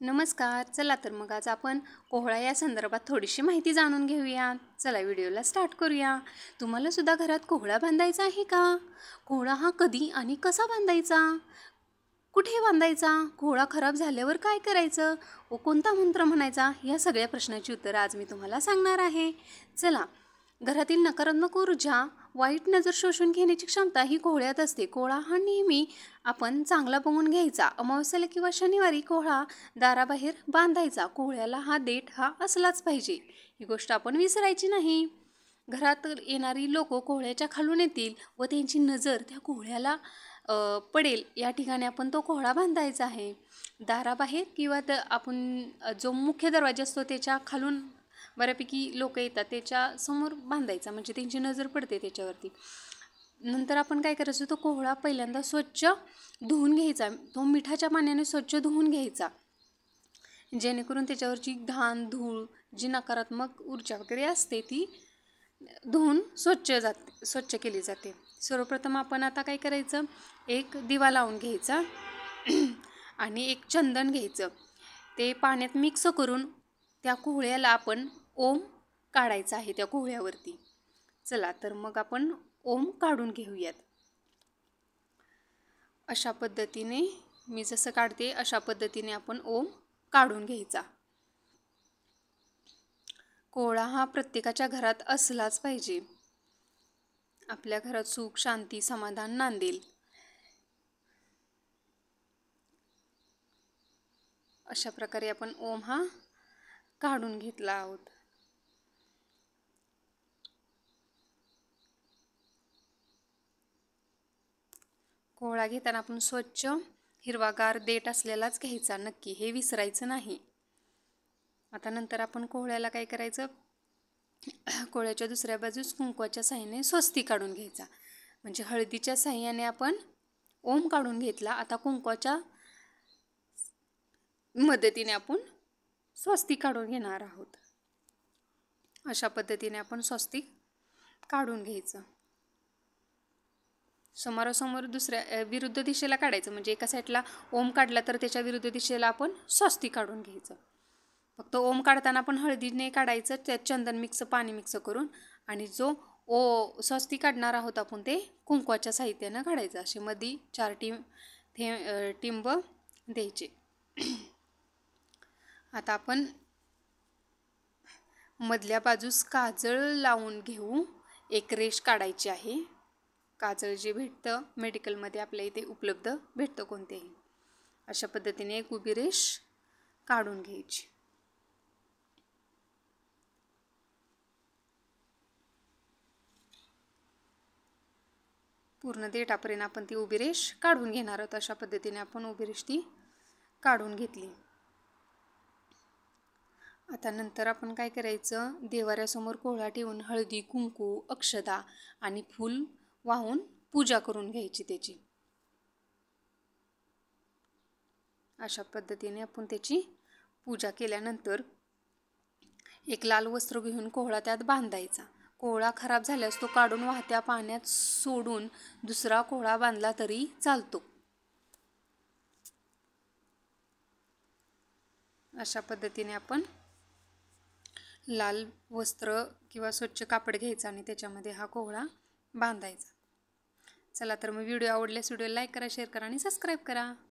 नमस्कार. चला तर मग आज आपण कोहळा या संदर्भात थोडीशी माहिती जाणून घेऊया. चला व्हिडिओला स्टार्ट करूया. तुम्हाला सुद्धा घरात कोहळा बांधायचा आहे का? कोहळा हा कधी आणि कसा बांधायचा? कुठे बांधायचा? कोहळा खराब झाल्यावर काय करायचं? व कोणता मंत्र म्हणायचा? या सगळ्या प्रश्नांची उत्तरं आज मी तुम्हाला सांगणार आहे. चला, घरातील नकारात्मक ऊर्जा, वाईट नजर शोषून घेण्याची क्षमता ही कोहळ्यात असते. कोहळा हा नेहमी आपण चांगला बघून घ्यायचा. अमावस्येला किंवा शनिवारी कोहळा दाराबाहेर बांधायचा. कोहळ्याला हा देठ हा असलाच पाहिजे, ही गोष्ट आपण विसरायची नाही. घरात येणारी लोक कोहळ्याच्या खालून येतील व त्यांची नजर त्या कोहळ्याला पडेल या ठिकाणी आपण तो कोहळा बांधायचा आहे. दाराबाहेर किंवा आपण जो मुख्य दरवाजा असतो त्याच्या खालून बऱ्यापैकी लोक येतात त्याच्या समोर बांधायचा, म्हणजे त्यांची नजर पडते त्याच्यावरती. नंतर आपण काय करायचं, तो कोहळा पहिल्यांदा स्वच्छ धुवून घ्यायचा. तो मिठाच्या पाण्याने स्वच्छ धुवून घ्यायचा, जेणेकरून त्याच्यावरची घाण, धूळ, जी नकारात्मक ऊर्जा वगैरे असते ती धुवून स्वच्छ केली जाते. सर्वप्रथम आपण आता काय करायचं, एक दिवा लावून घ्यायचा आणि एक चंदन घ्यायचं. ते पाण्यात मिक्स करून त्या कोहळ्याला आपण ओम काढायचा आहे त्या कोहळ्यावरती. चला तर मग आपण ओम काढून घेऊयात. अशा पद्धतीने मी जसं काढते अशा पद्धतीने आपण ओम काढून घ्यायचा. कोहळा हा प्रत्येकाच्या घरात असलाच पाहिजे. आपल्या घरात सुख, शांती, समाधान नांदेल. अशा प्रकारे आपण ओम हा काढून घेतला आहोत. कोहळा घेताना आपण स्वच्छ हिरवागार देठ असलेलाच घ्यायचा, नक्की हे विसरायचं नाही. आता नंतर आपण कोहळ्याला काय करायचं, कोहळ्याच्या दुसऱ्या बाजूस कुंकवाच्या साह्याने स्वस्ती काढून घ्यायचा. म्हणजे हळदीच्या साह्याने आपण ओम काढून घेतला, आता कुंकवाच्या मदतीने आपण स्वस्तिक काढून घेणार आहोत. अशा पद्धतीने आपण स्वस्तिक काढून घ्यायचं. समोरासमोर दुसऱ्या विरुद्ध दिशेला काढायचं, म्हणजे एका साईडला ओम काढला तर त्याच्या विरुद्ध दिशेला आपण स्वस्तिक काढून घ्यायचं. फक्त ओम काढताना आपण हळदीने काढायचं, त्यात चंदन मिक्स पाणी मिक्स करून, आणि जो स्वस्तिक काढणार आहोत आपण ते कुंकवाच्या साहित्यानं काढायचं. असे मध्ये 4 टिंब द्यायचे. आता आपण मधल्या बाजूस काजळ लावून घेऊ. एक रेष काढायची आहे. काजळ जे भेटतं मेडिकलमध्ये आपल्या इथे उपलब्ध भेटतं कोणतेही. अशा पद्धतीने एक उभी रेष काढून घ्यायची. पूर्ण देठापर्यंत आपण ती उभी रेष काढून घेणार आहोत. अशा पद्धतीने आपण उभी रेष ती काढून घेतली. आता नंतर आपण काय करायचं, देवाऱ्यासमोर कोहळा ठेवून हळदी, कुंकू, अक्षता आणि फूल वाहून पूजा करून घ्यायची त्याची. अशा पद्धतीने आपण त्याची पूजा केल्यानंतर एक लाल वस्त्र घेऊन कोहळा त्यात बांधायचा. कोहळा खराब झाल्यास तो काढून वाहत्या पाण्यात सोडून दुसरा कोहळा बांधला तरी चालतो. अशा पद्धतीने आपण लाल वस्त्र किंवा स्वच्छ कापड घ्यायचं आणि त्याच्यामध्ये हा कोहळा बांधायचा. चला तर मग व्हिडिओ आवडल्यास व्हिडिओ लाईक करा, शेअर करा आणि सबस्क्राईब करा.